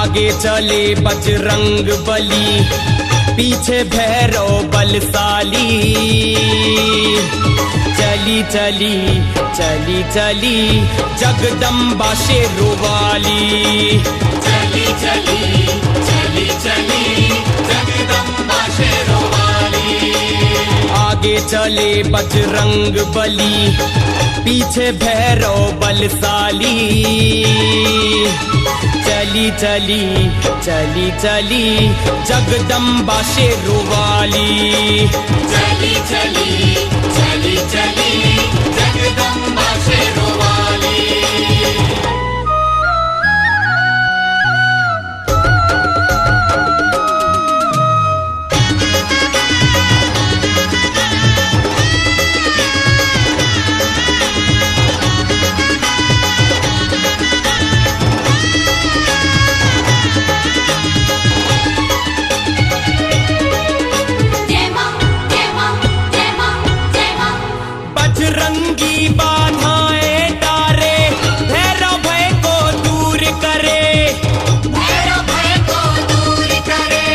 आगे चले बजरंग बली, पीछे भैरव बलशाली। चली चली चली चली जगदम्बा शेरों वाली। चली चली चली चली जगदम्बा शेरों वाली। आगे चले बजरंग बली, पीछे भैरव बलशाली। चली चली चली चली जगदम्बा शेरों वाली। चली चली चली चली जगदम्बा शेरों वाली। बजरंगी बाधाएं तारे, भैरव भय को दूर करे। भैरव भय को दूर करे,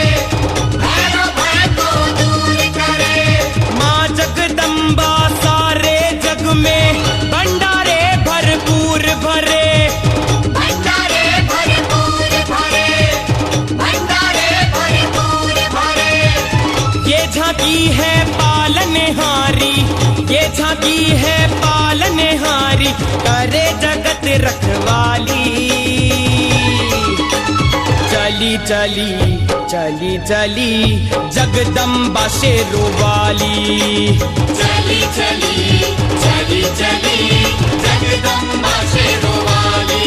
भैरव भय को दूर करे। माँ जगदम्बा सारे जग में भंडारे भरपूर भरे। भंडारे भरपूर भरे, भंडारे भरपूर भरे। ये झांकी है पालनहारी, ये झांकी है पालनहारी, करे जगत रखवाली। चली चली चली चली जगदम्बा शेरों वाली। चली चली चली चली जगदम्बा शेरों वाली।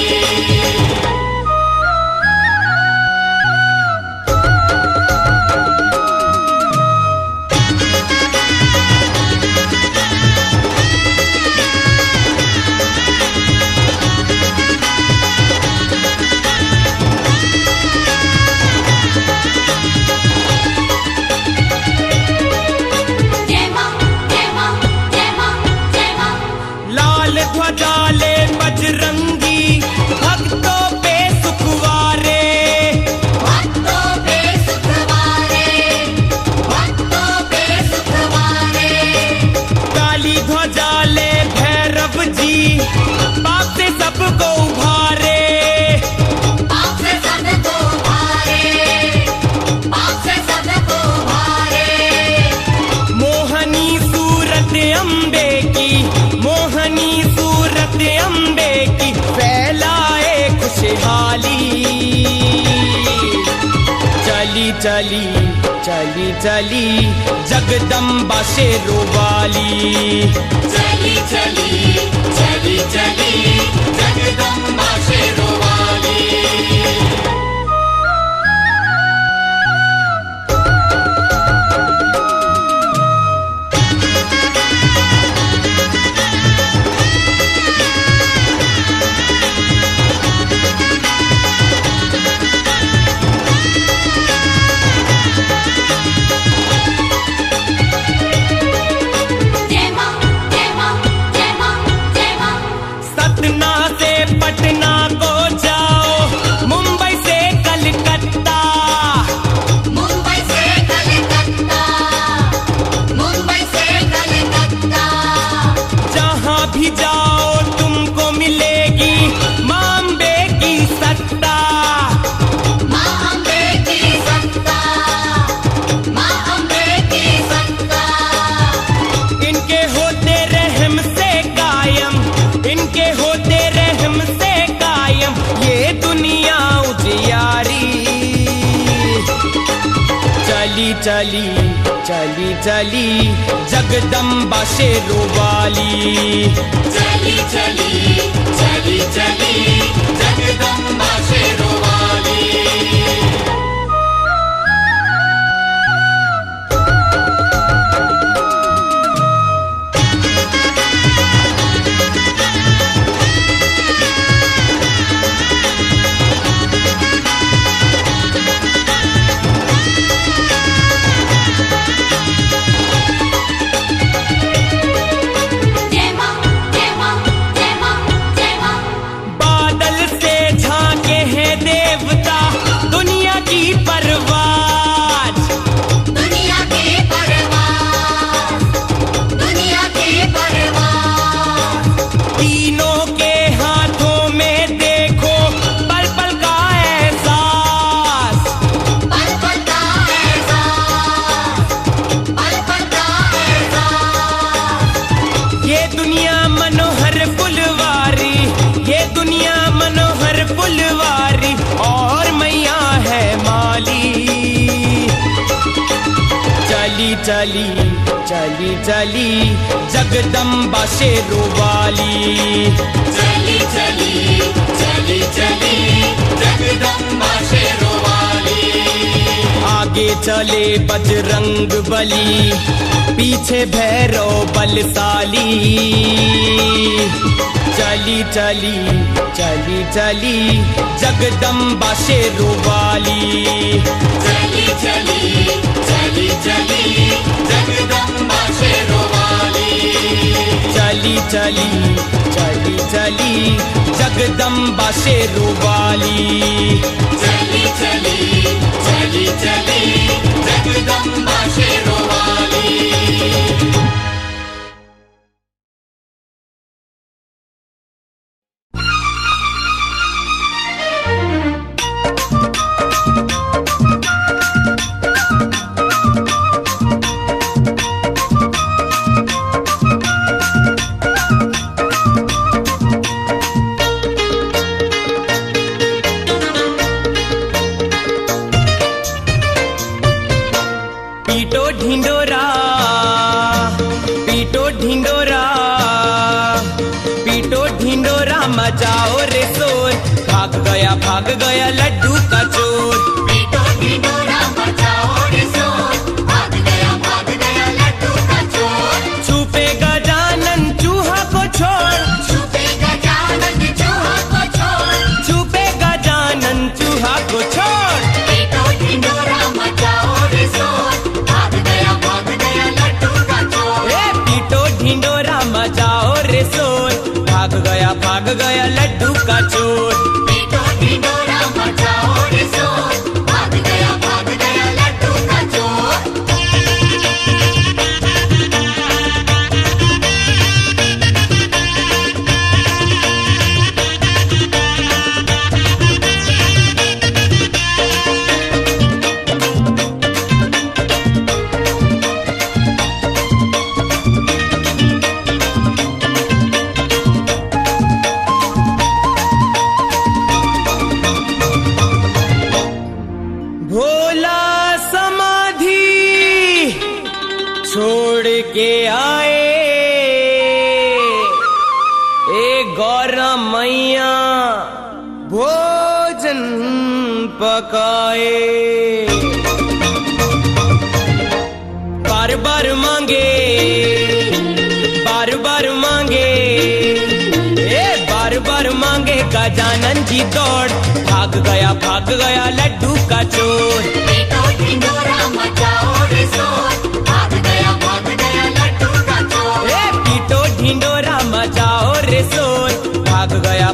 लाल ध्वजा ले बजरंगी, भक्तों पे सुखवारे। भक्तों पे सुखवारे, भक्तों पे सुखवारे। काली ध्वजा ले भैरव जी, पाप से सबको उभारे। पाप से सबको उभारे, पाप से सबको उभारे। मोहनी सूरत अम्बे की, मोहनी सूरत अम्बे की, फैलाए खुशहाली। चली चली चली चली जगदम्बा शेरों वाली। चली चली चली चली जगदम्बा शेरों वाली। सतना से पटना को जाओ, मुंबई से कलकत्ता। मुंबई से कलकत्ता, मुंबई से कलकत्ता। जहाँ भी जाओ तुमको मिलेगी माँ अम्बे की सत्ता। माँ अम्बे की सत्ता, माँ अम्बे की सत्ता। इनके होते रहम से कायम, इनके होते रहम से कायम, ये दुनिया उजियारी। चली चली चली चली जगदम्बा शेरों वाली। चली चली चली चली जगदम्बा शेरों वाली। बादल से चली चली चली जगदम्बा शेरों वाली। चली चली चली चली जगदम्बा शेरों वाली। आगे चले बजरंग बली, पीछे भैरव बलशाली। चली चली चली चली जगदम्बा शेरों वाली। चली चली चली चली जगदम्बा शेरों वाली। चली चली चली चली जगदम्बा शेरों वाली। चली चली चली चली जगदम्बा शेरों वाली। पीटो ढिंडोरा पीटो ढिंडोरा पीटो ढिंडोरा मचाओ रे शोर। भाग गया लड्डू का चोर। पीटो ढिंडोरा मचाओ रे शोर। भाग गया लड्डू का चोर। छुपे गजानन चूहा को छोड़। छुपे गजानन चूहा को छोड़। छुपे गजानन चूहा को छोड़। पीटो ढिंडोरा मचाओ रे शोर। भाग गया लड्डू का चोर। ए पीटो ढिंडोरा मचाओ रे शोर। भाग गया लड्डू का चोर। पीटो ढिंडोरा मचाओ रे शोर। भाग गया लड्डू का चोर। भोला समाधि छोड़ के आए, ए गौरा मैया भोजन पकाए। बार बार मांगे बार बार मांगे, ए बार बार मांगे गजानन जी दौड़। भाग गया लड्डू का चोर। पीटो ढिंडोरा मचाओ रे शोर। भाग गया लड्डू का चोर। ए पीटो ढिंडोरा मचाओ रे शोर। भाग गया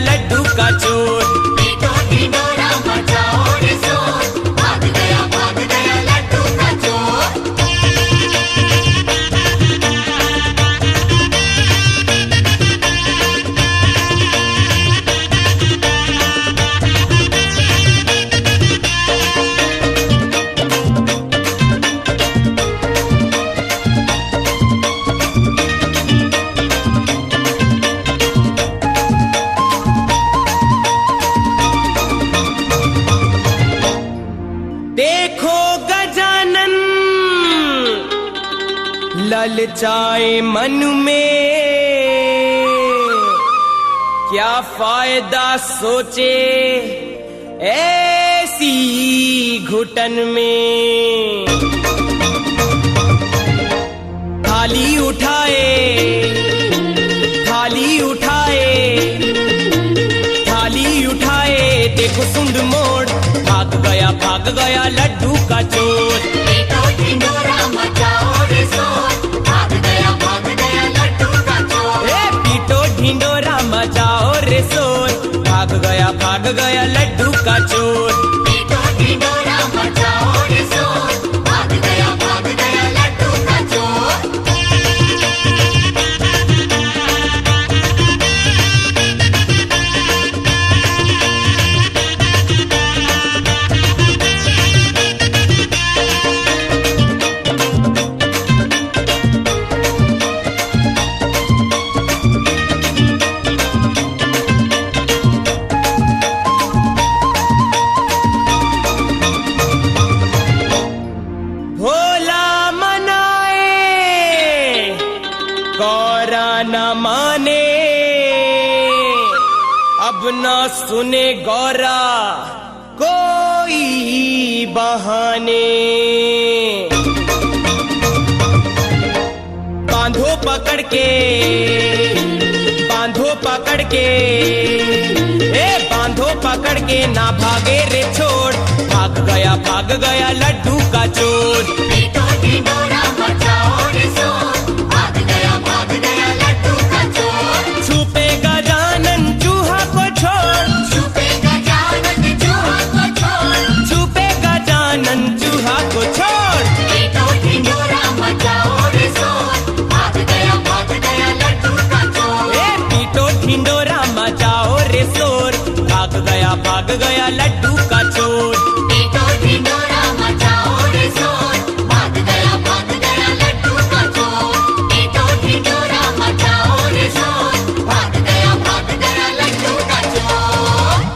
लड्डू का चोर। पीटो ढिंडोरा मचाओ रे शोर। भाग गया लड्डू का चोर। देखो गजानन ललचाए मन में, क्या फायदा सोचे ऐसी घुटन में। थाली उठाए थाली उठाए थाली उठाए, देखो सुंद मोड़। भाग गया लड्डू का चोर। पीटो ढिंडोरा मचाओ रे शोर। भाग गया लड्डू का चोर। ए पीटो ढिंडोरा मचाओ रे शोर। भाग गया लड्डू का चोर। पीटो ढिंडोरा मचाओ रे शोर। भाग गया लड्डू का चोर। अब ना सुने गौरा कोई बहाने। बांधो पकड़ के, बांधो पकड़ के, बांधो पकड़ के ना भागे रे छोड़। भाग गया लड्डू का चोर। पीटो ढिंढोरा मचाओ रे शोर, भाग गया लड्डू का चोर। छुपे गजानन चूहा को छोड़, छुपे गजानन चूहा को छोड़, छुपे गजानन चूहा को छोड़। पीटो ढिंढोरा मचाओ रे शोर, भाग गया लड्डू का चोर। पीटो ढिंडोरा मचाओ रे शोर। भाग गया लड्डू का चोर। पीटो ढिंढोरा मचाओ रे शोर, भाग गया लड्डू का चोर। पीटो ढिंढोरा मचाओ रे शोर, भाग गया लड्डू का चोर।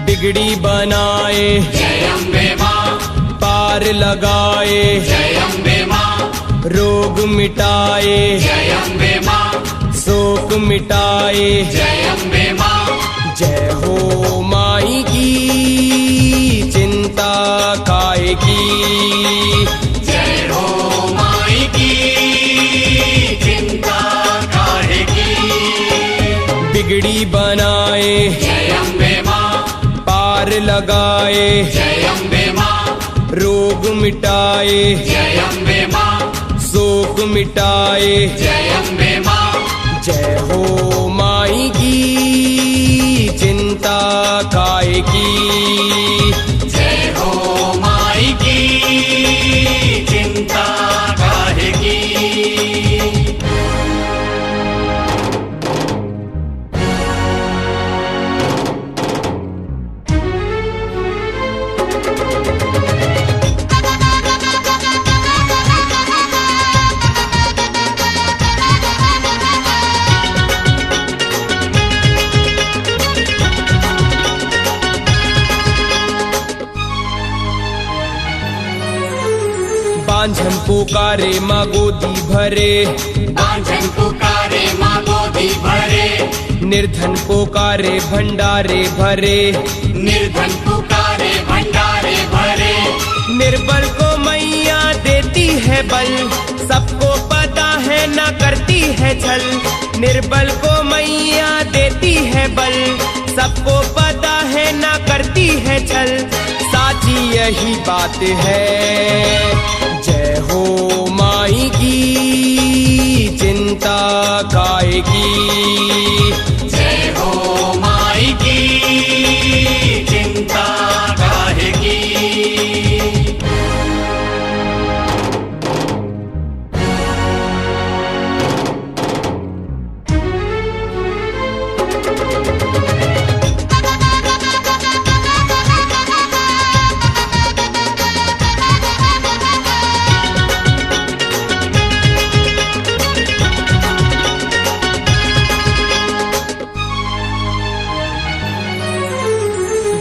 बिगड़ी बनाए जय अम्बे मां, पार लगाए जय अम्बे मां, रोग मिटाए जय अम्बे मां, शोक मिटाए। जय अम्बे मां। जय हो माई की चिंता काय की। जय हो माई की चिंता काहे की। बिगड़ी बनाए जय अम्बे मां, पार लगाए जय अम्बे मां, रोग मिटाए जय अम्बे मां, शोक मिटाए। जय अम्बे मां। जय हो माई की चिंता काय की। जय हो माई की चिंता काहे की। बांझन पुकारे माँ गोदी भरे, बांझन पुकारे माँ गोदी भरे, निर्धन पुकारे भंडारे भरे। निर्धन पुकारे भंडारे भरे। निर्बल को मैया देती है बल, सबको पता है ना करती है छल। निर्बल को मैया देती है बल, सबको पता है ना करती है छल। साची यही बात है। जय हो माई की चिंता काय की। जय हो माई की चिंता काहे की।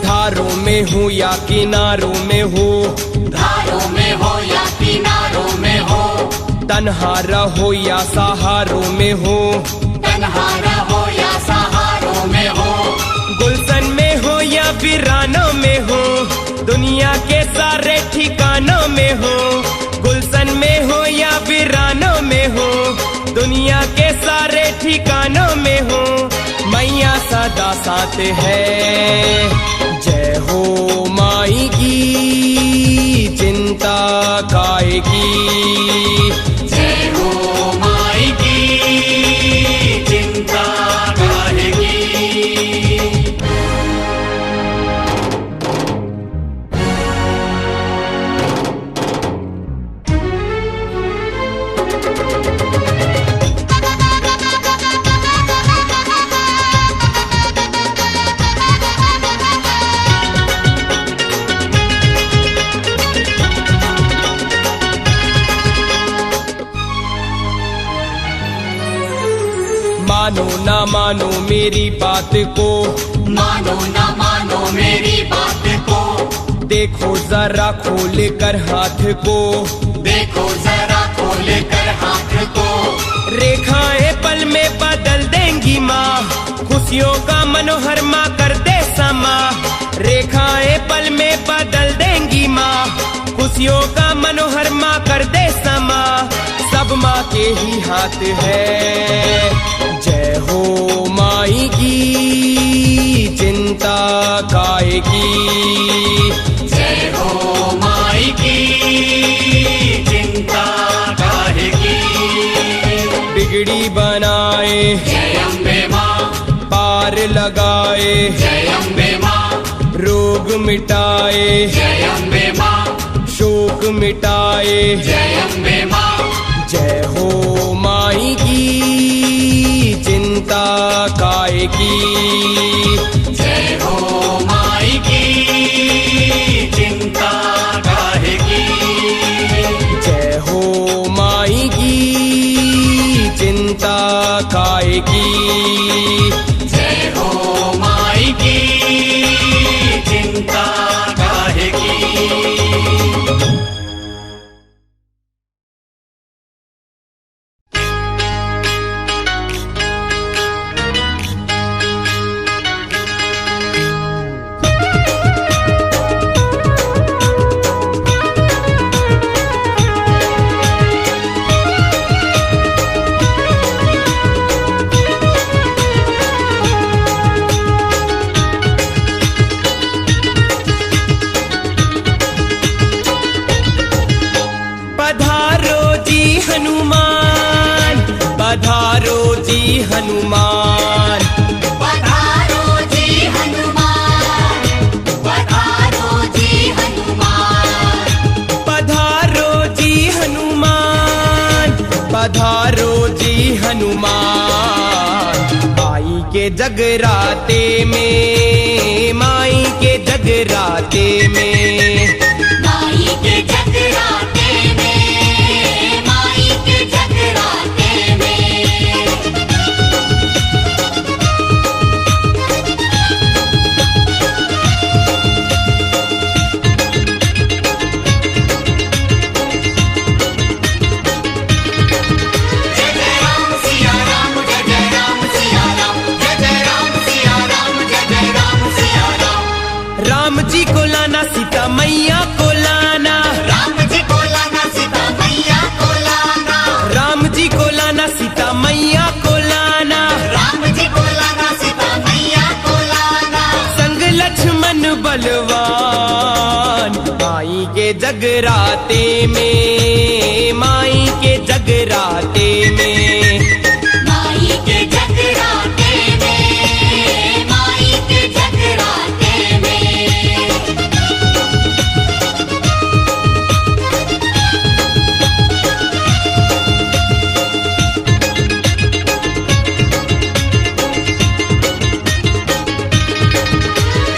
धारों में हो या किनारों में हो, धारों में हो या किनारों में हो, तन्हा रहो या सहारों में हो, तन्हा रहो या सहारों में हो, गुलशन में हो या वीरानों में हो, दुनिया के सारे ठिकानों में हो। गुलशन में हो या वीरानों में हो, दुनिया के सारे ठिकानों में हो। मैया सदा साथ है। जय हो माई की चिंता काय की। जय हो माई की चिंता काहे की। ना मानो मेरी बात को, मानो ना मानो मेरी बात को, देखो जरा खोल कर हाथ को, देखो जरा खोल कर हाथ को। रेखाएं पल में बदल देंगी माँ, खुशियों का मनोहर माँ कर दे समा। रेखाएं पल में बदल देंगी माँ, खुशियों का मनोहर माँ कर दे समा। सब माँ के ही हाथ है, जय हो माई की चिंता काहे की, जय हो माई की चिंता काहे की। बिगड़ी बनाए जय अम्बे माँ, पार लगाए, जय अम्बे माँ, रोग मिटाए, जय अम्बे माँ, शोक मिटाए। जय अम्बे माँ, जय हो माई की चिंता काहे की, जय हो माई की चिंता काहे की, जय हो माई की चिंता काहे की, जय हो माई की चिंता काहे की। हनुमान पधारो जी हनुमान, पधारो जी हनुमान, पधारो जी हनुमान, पधारो जी हनुमान, पधारो जी हनुमान। माई के जगराते में, माई के जगराते में, माई के जगराते में, माई के जगराते में। जय जय राम सिया राम, जय जय राम सिया राम, जय जय राम सिया राम, जय जय राम सिया राम। राम जी को लाना सीता मैया को लाना, राम जी को लाना सीता मैया को लाना, राम जी को लाना सीता मैया को लाना, राम जी को लाना सीता मैया को लाना। संग लक्ष्मण बलवान। माई के जगराते में, माई के जगराते में, माई के जगराते में, माई के जगराते में।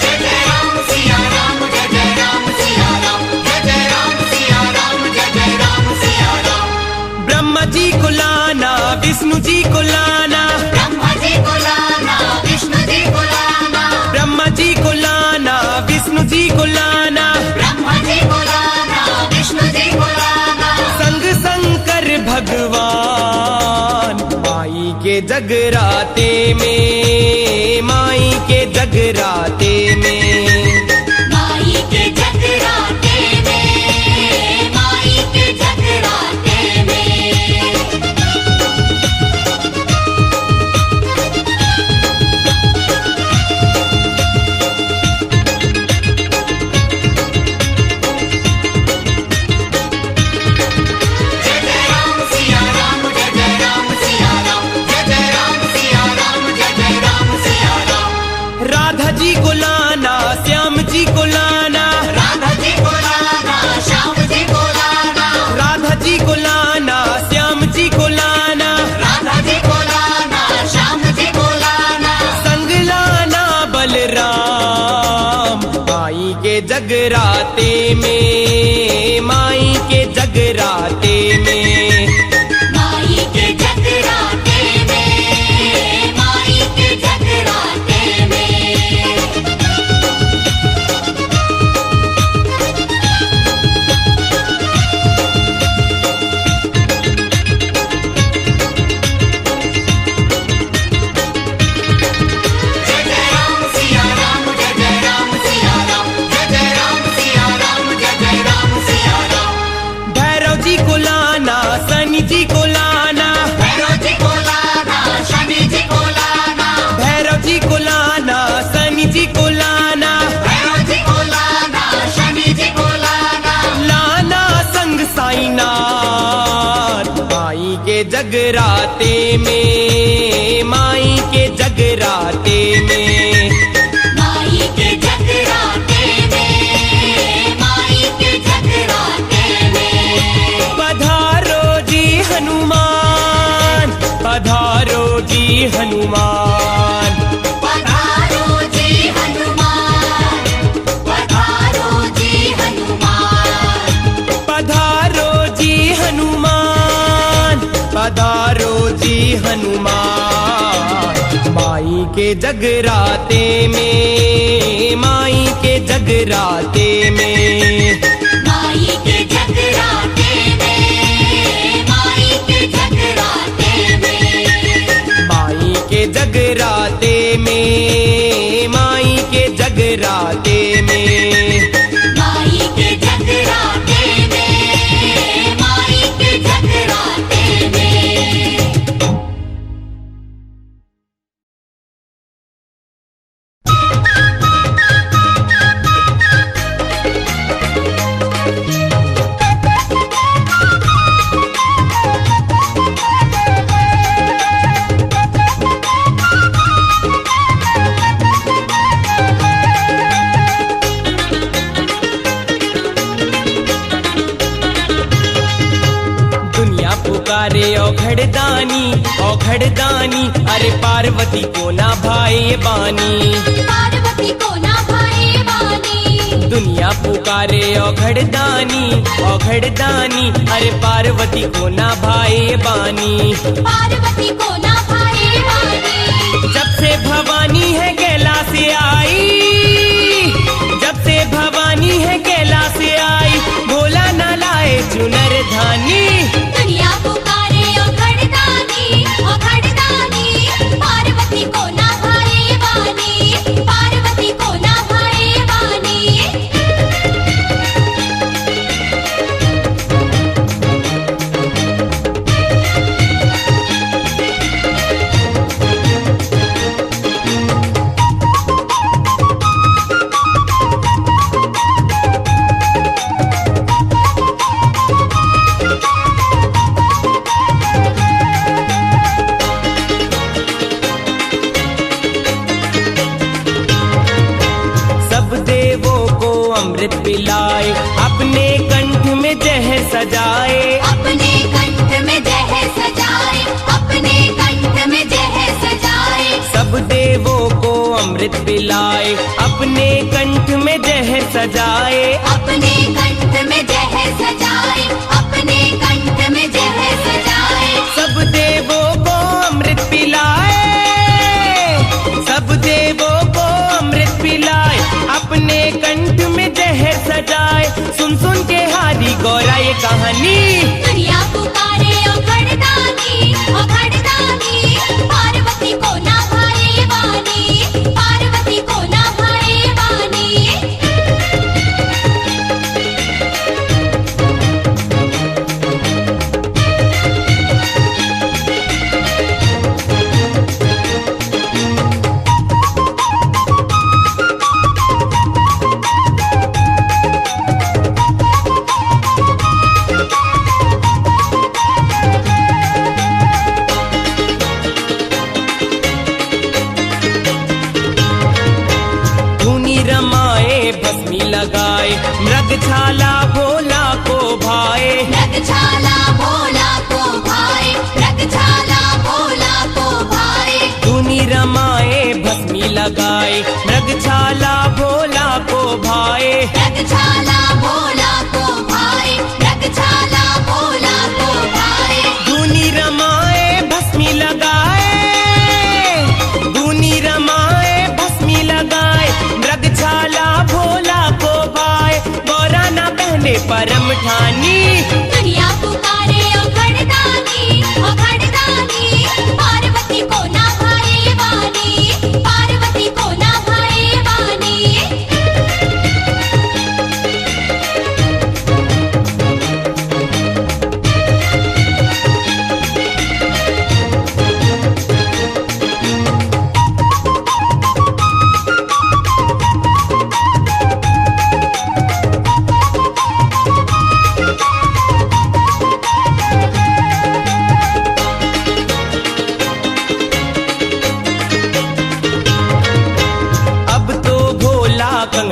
जय जय राम सिया राम, जय जय राम सिया राम, जय जय राम सिया राम, जय जय राम सिया राम। ब्रह्मा जी को लाना विष्णु जी को लाना, ब्रह्मा जी को लाना विष्णु जी को लाना, ब्रह्मा जी को लाना विष्णु जी को लाना, ब्रह्मा जी को लाना विष्णु जी को लाना। संग शंकर भगवान। माई के जगराते में, माई के जगराते में, माई के जगराते में, माई के जगराते में। जय जय राम सिया राम, जय जय राम सिया राम, जय जय राम सिया राम, जय जय राम सिया राम। राधा जी को लाना श्याम जी को लाना, राधा जी को लाना श्याम जी को लाना, राधा जी को लाना श्याम जी को लाना, राधा जी को लाना श्याम जी को लाना। संग लाना बलराम। माई के जगराते में, माई के जगराते में, माई के जगराते में, माई जगराते में, माई के जगराते में। माई के जगराते में, माई के जगराते में। पधारो जी हनुमान, पधारो जी हनुमान। पधारो जी हनुमान, पधारो जी हनुमान। पधारो जी हनुमान, पधारो जी हनुमान। माई के जगराते में, माई के जगराते में। माई के जगराते में, माई के जगराते में। माई के जगराते में, माई के जगराते में। माई के जगराते में, माई के जगराते में। दुनिया पुकारे औघड़दानी, औघड़दानी। अरे पार्वती को ना भाई बानी, पार्वती को ना भाई बानी। दुनिया पुकारे औघड़दानी, औघड़दानी। अरे पार्वती को ना भाई बानी। पार्वती को ना भाई बानी। जब से भवानी है कैला से आई, जब से भवानी है कैला से आई। भोला ना लाए चुनर धानी। दुनिया पुकारे औघड़दानी, औघड़दानी। पार्वती को ना भाई बानी, पार्वती को ना भाई बानी। सब देवों को अमृत पिलाए, अपने कंठ में जहर सजाए। अपने कंठ में जहर सजाए, अपने कंठ में जहर सजाए। सब देवों को अमृत पिलाए, अपने कंठ में जहर सजाए। अपने कंठ में जहर सजाए, अपने कंठ में जहर सजाए। सब देवों को अमृत पिलाए, सब देवों को अमृत पिलाए। अपने कंठ में जहर सजाए। सुन सुन के हारी गौरा ये कहानी। दुनिया पुकारे औघड़दानी, औघड़दानी। पार्वती को ना भाई बानी, पार्वती को ना भाई बानी। धुनी रमाए भस्मी लगाए, मृगछाला भोला को भाए। मृगछाला भोला को भाए, मृगछाला भोला को भाए। धुनी रमाए भस्मी लगाए, मृगछाला भोला को भाए। मृगछाला भोला को भाए, मृगछाला भोला को भाए। धुनी रमाए भस्मी लगाए, धुनी रमाए भस्मी लगाए। मृगछाला भोला को भाए। गौरा ना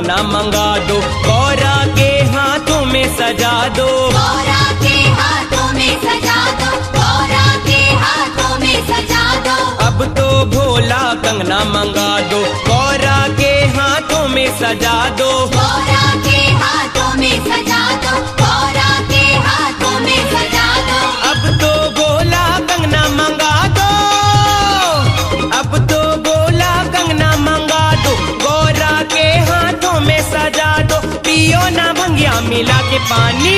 कंगना मंगा दो, गौरा के हाथों में सजा दो। गौरा के हाथों में सजा दो, गौरा के हाथों में सजा दो। अब तो भोला कंगना मंगा दो, गौरा के हाथों में सजा दो। गौरा के हाथों में सजा दो, गौरा के हाथों में सजा दो। अब तो भोला कंगना मंगा दो, अब तो भोला कंगना मंगा दो, गौरा के हाथों में सजा दो। पियो ना भंगिया मिला के पानी,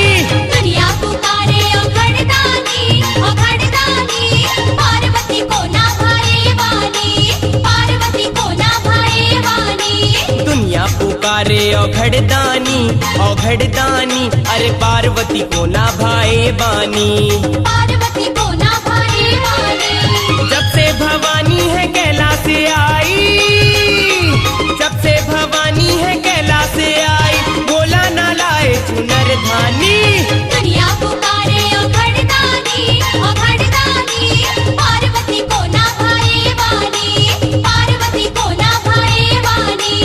दुनिया पुकारे ओ घड़दानी, ओ घड़दानी। पार्वती को ना भाए वानी, पार्वती को ना भाए वानी। दुनिया पुकारे औघड़दानी, औघड़दानी, अरे पार्वती को ना भाए बानी। पार्वती को ना भाए वानी। जब से भवानी है कैलाश से आई, जब से भवानी है कैलाश से आई, बोला ना लाए चुनर धानी। दुनिया पुकारे ओ घड़दानी, ओ घड़दानी। पार्वती को ना भाए वानी, पार्वती को ना भाए वानी।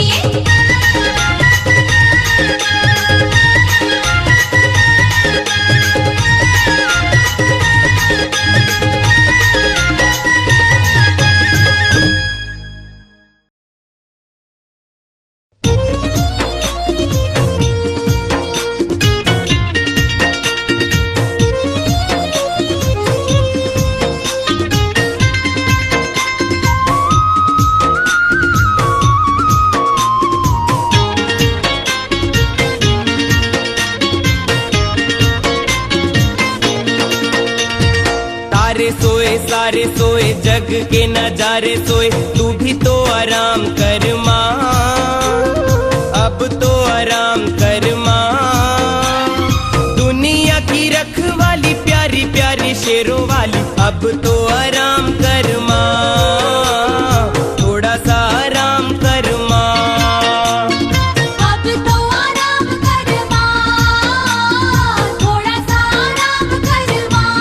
सारे सोए, सारे सोए, जग के नजारे सोए, तू भी तो आराम कर माँ, अब तो आराम कर माँ। दुनिया की रखवाली प्यारी प्यारी शेरों वाली, अब तो आराम कर माँ, थोड़ा सा आराम कर माँ। अब तो आराम कर माँ, थोड़ा सा आराम कर माँ।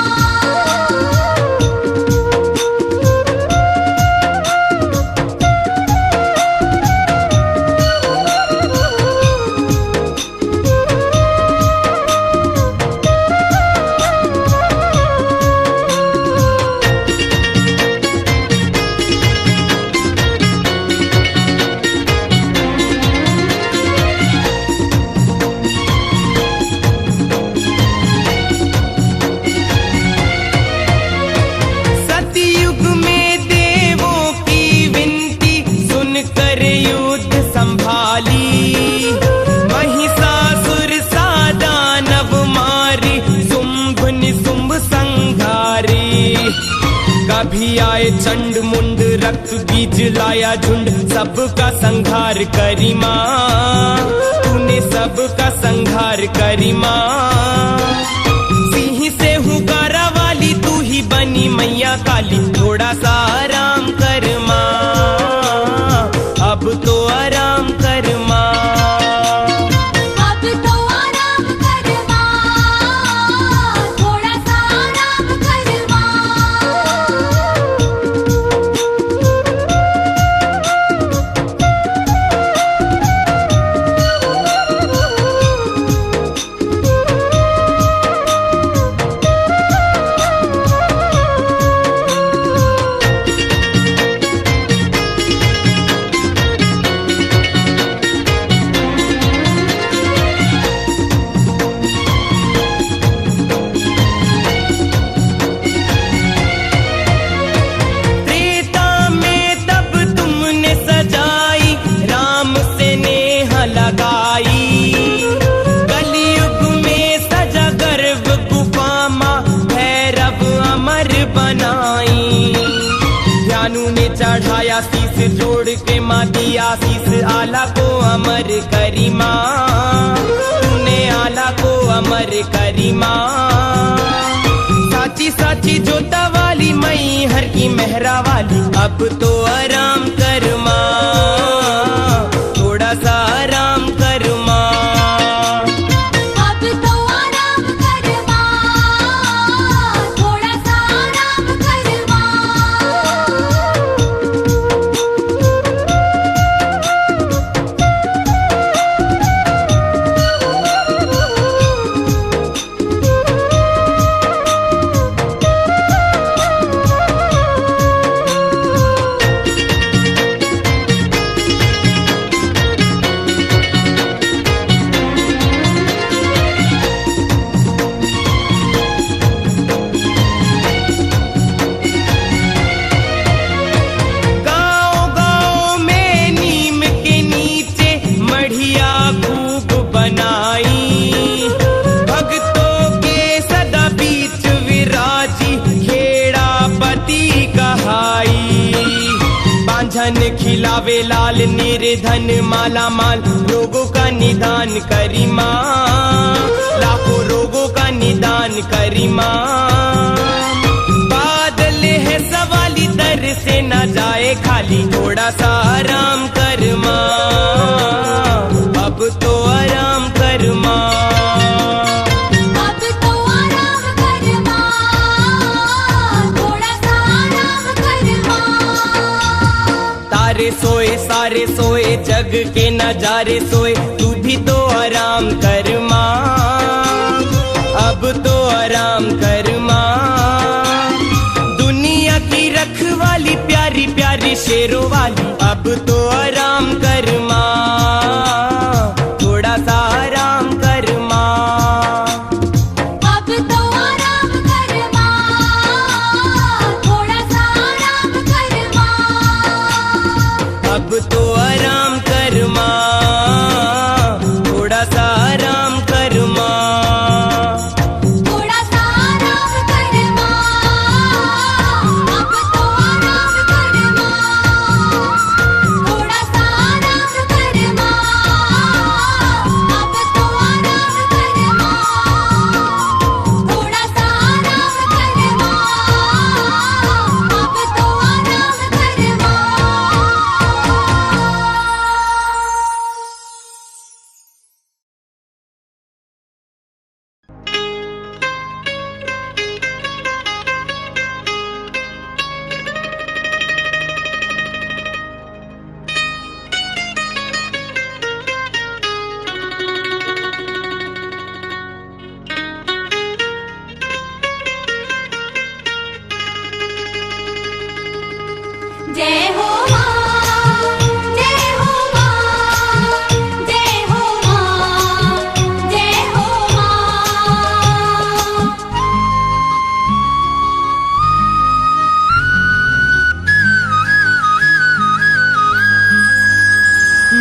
सतयुग में देवों की विनती सुनकर युद्ध संभाली, महिषासुर सा दानव मारी, शुंभ निशुंभ संघारी। कभी आए चंड मुंड, रक्त बीज लाया झुंड, सबका संहार करी माँ, तूने सबका संहार करी माँ। सिंह से हुकारा वाली तू ही बनी मैया काली, थोड़ा सा आराम कर माँ, अब तो आराम कर माँ। अब तो आराम कर माँ, थोड़ा सा आराम कर माँ। त्रेता में तब तुमने सजाई, राम से नेह लगाई। कलयुग में सजा गर्भ गुफा माँ, भैरव अमर बनाई। ध्यानु ने चढ़ाया शीस, जोड़ के माँ दिया शीस, आला को अमर करी माँ, तूने आला को अमर करी माँ। साची साची जोता वाली मई हर की मेहरा वाली, अब तो आराम कर माँ, थोड़ा सा आराम कर माँ। अब तो आराम कर माँ, थोड़ा सा आराम कर माँ। प्यारे लाल निर्धन माला माल रोगों का निदान करी माँ, लाखों रोगों का निदान करी माँ। बादल है सवाली दर से न जाए खाली, थोड़ा सा आराम कर माँ, अब तो आराम कर माँ। सोए सारे सोए जग के नजारे सोए, तू भी तो आराम कर माँ, अब तो आराम कर माँ। दुनिया की रखवाली प्यारी प्यारी शेरों वाली, अब तो आराम कर माँ, थोड़ा सा आराम कर माँ। अब तो आराम कर माँ, थोड़ा सा आराम कर माँ। अब तो आराम कर माँ, थोड़ा सा आराम कर माँ। थोड़ा सा आराम कर माँ, अब तो आराम कर माँ। थोड़ा सा आराम कर माँ, अब तो आराम कर माँ। थोड़ा सा आराम कर माँ, अब तो आराम कर माँ। जय हो माँ, जय हो माँ, जय हो माँ, जय हो माँ।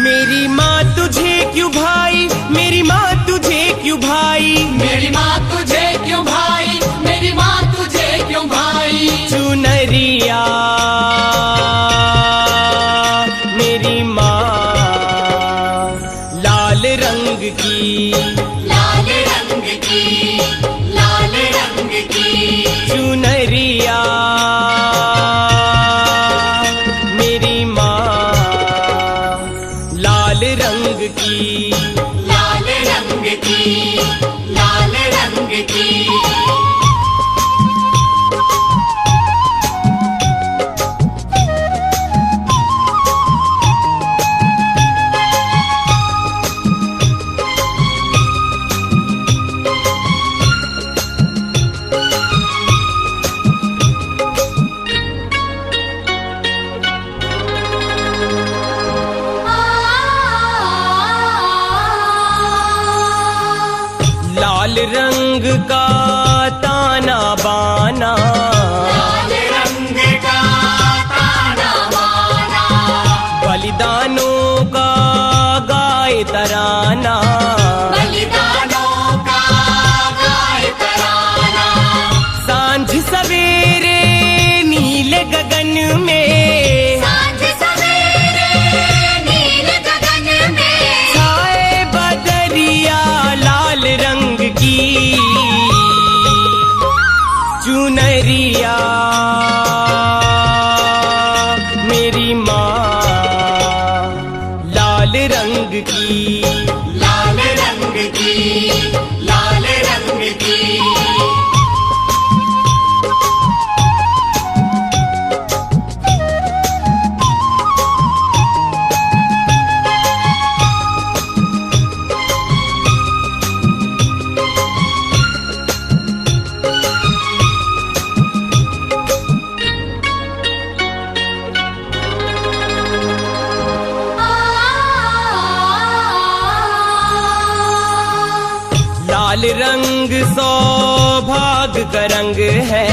मेरी माँ तुझे क्यों भाई, मेरी माँ तुझे क्यों भाई, मेरी माँ तुझे क्यों भाई, मेरी माँ तुझे क्यों भाई। चुनरिया मेरी माँ लाल रंग की, लाल रंग की, लाल रंग की। चुनरिया मेरी माँ लाल रंग की। लाल रंग की, लाल रंग की। लाल रंग का ताना बाना, लाल रंग का ताना बाना। बलिदानों का गाए तराना, बलिदानों का गाए तराना। सांझ सवेरे नीले गगन में, सांझ सवेरे नील गगन में। छाए बदरिया लाल रंग की। चुनरिया मेरी माँ लाल रंग की, लाल रंग की, लाल रंग की। लाल रंग सौभाग्य का रंग है,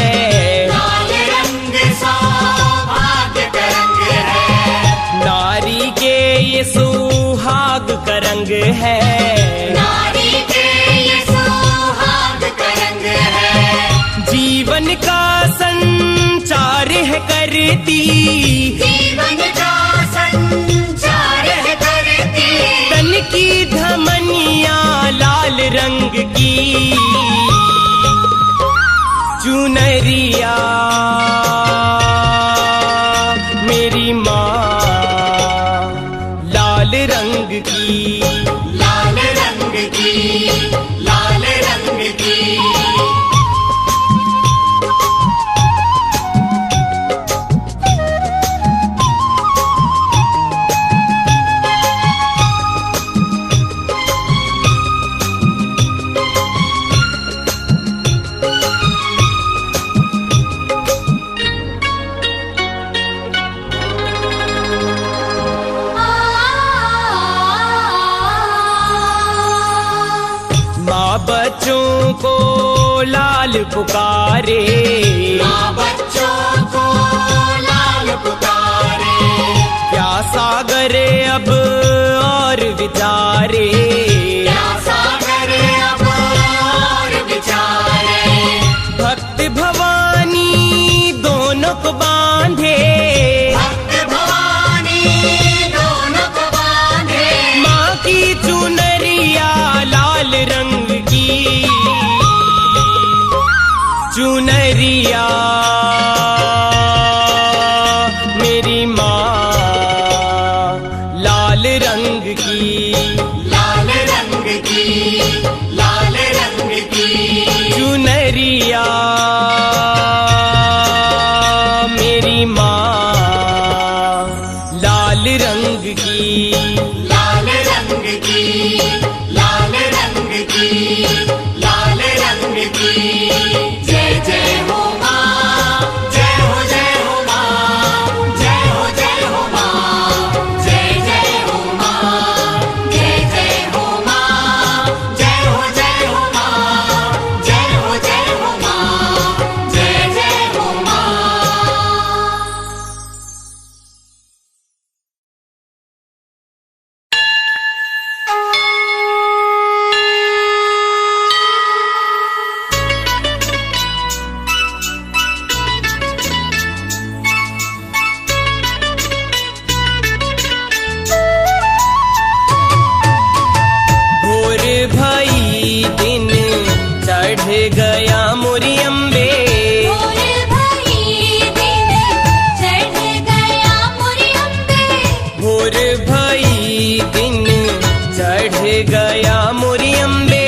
लाल रंग सौभाग्य का रंग है। नारी के ये सुहाग का रंग है, नारी के ये सुहाग का रंग है। जीवन का संचार है करती, जीवन का चार है धरती तन की धमनिया लाल रंग की चुनरिया मेरी माँ लाल रंग की लाल रंग की लाल रंग की माँ बच्चों को लाल पुकारे माँ बच्चों को लाल पुकारे क्या सागरे अब और विचारे क्या सागर अब और विचारे भक्त भवानी दोनों को बांधे भक्त भवानी दोनों को बांधे माँ की चुनरिया लाल रंग की चुनरिया मेरी माँ लाल रंग की लाल रंग की लाल रंग की चुनरिया मेरी माँ लाल रंग की लाल रंग की लाल रंग की लाल रंग की जय जय हो माँ जय हो माँ जय हो माँ जय हो माँ जय हो माँ जय हो माँ जय हो माँ जय हो माँ भोर भई दिन चढ़ गया मोरी अम्बे भोर भई दिन चढ़ गया मोरी अम्बे भोर भई दिन चढ़ गया मोरी अम्बे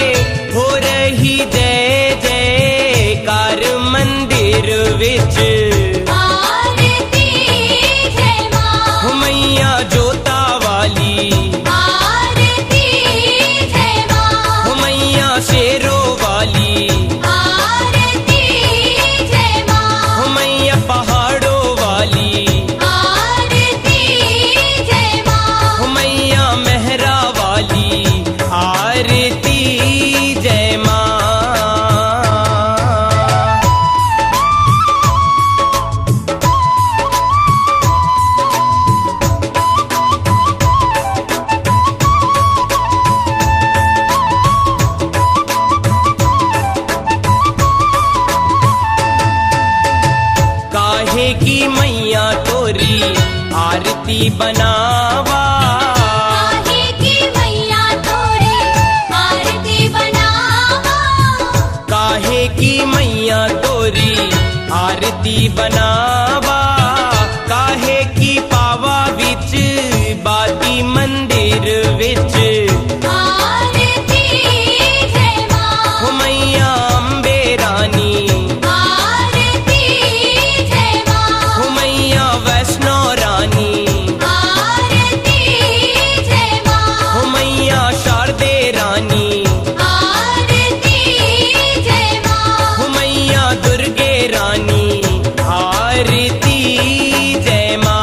हो रही जय जयकार मंदिर विच आरती जय माँ हो मैया जोता वाली आरती जय माँ हो मैया शेरों वाली आरती जय माँ हो मैया पहाड़ों वाली आरती जय माँ हो मैया मेहरा वाली आरती जय माँ काहे की मैया तोरी आरती बनावा काहे की मैया तोरी आरती बनावा काहे की मैया तोरी आरती बनावा काहे की पावा विच बाती मंदिर विच आरती जय माँ हो मैया अम्बे रानी आरती जय माँ हो मैया वैष्णो रानी आरती जय माँ हो मैया शारदे रानी आरती जय माँ हो मैया दुर्गे रानी आरती जय माँ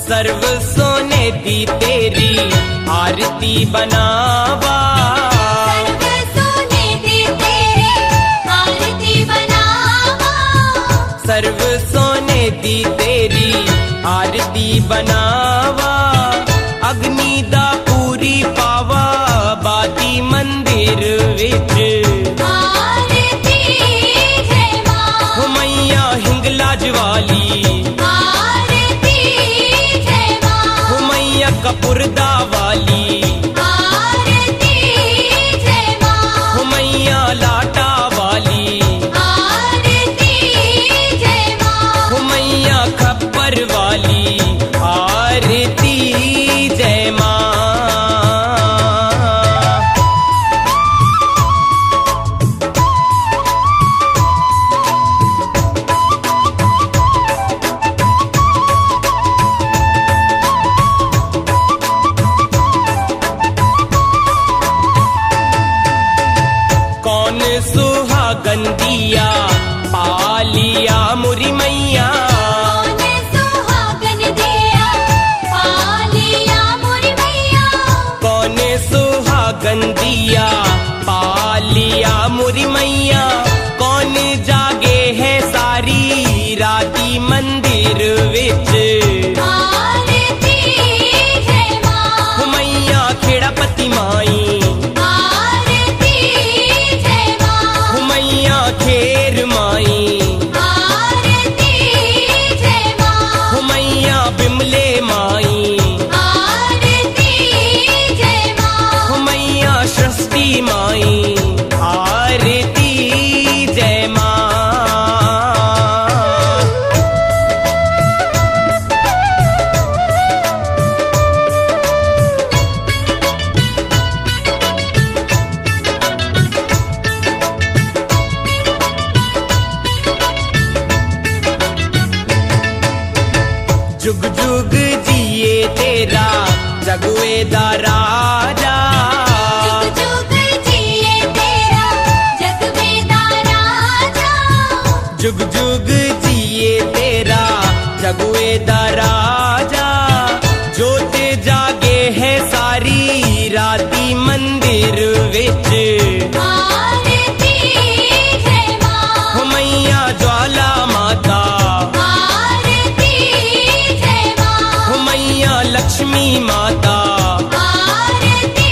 सर्व सोने दी तेरी आरती बनावा सर्व सोने दे तेरी आरती बनावा सर्व सोने बनावा अग्नि दा पूरी पावा बाती मंदिर विच आरती जय मां हो मैया हिंगलाज वाली आरती जय मां हो मैया कपुरदा वाली आरती जय मां हो मैया लाटा वाली आरती जय मां हो मैया खप्पर वाली आरती जय मां कौन सुहागन दिया पालिया मुरी मैया कौन सुहागन दिया पालिया मोरी मैया कौन सुहागन दिया पालिया मुरी मैया कौन जागे है सारी राती मंदिर विच आरती जय मां हो मैया खेड़ापति माई आरती जय मां हो मैया खेर माई आरती जय मां हो मैया बिमले माई आरती जय मां हो मैया सृष्टि माई आरती जय मां जुग जुग जिए तेरा जगवे दा राजा जुग जिए तेरा जगवेदा राजा जुग जुग जिए तेरा जगवे दा राजा जोत जागे है सारी राती मंदिर विच आरती जय मां हो मैया ज्वाला माता आरती जय मां हो मैया लक्ष्मी माता आरती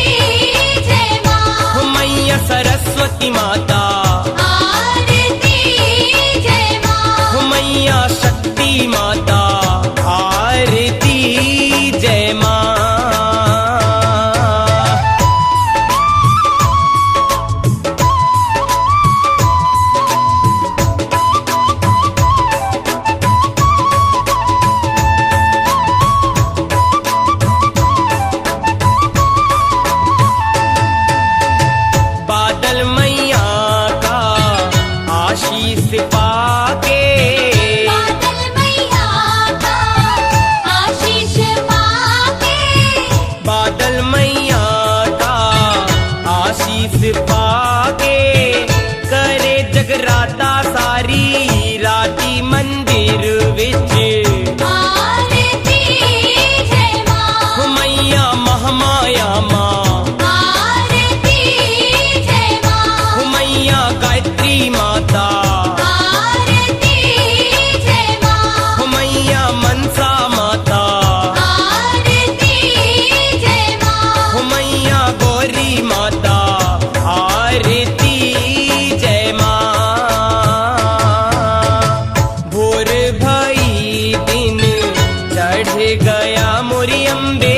जय मां हो मैया सरस्वती माता आरती जय मां हो मैया शक्ति माता आरती जय मां बादल मैया का आशीष पाके बादल मैया का आशीष पाके बादल मैया का आशीष पाके करे जगराता सारी राती मंदिर विच आरती जय मां हो मैया महामाया माँ आरती जय मां हो मैया गायत्री माता आरती जय मां हो मैया मनसा माता आरती जय मां हो मैया गौरी माता आरती जय मां भोर भई दिन चढ़ गया मोरी अम्बे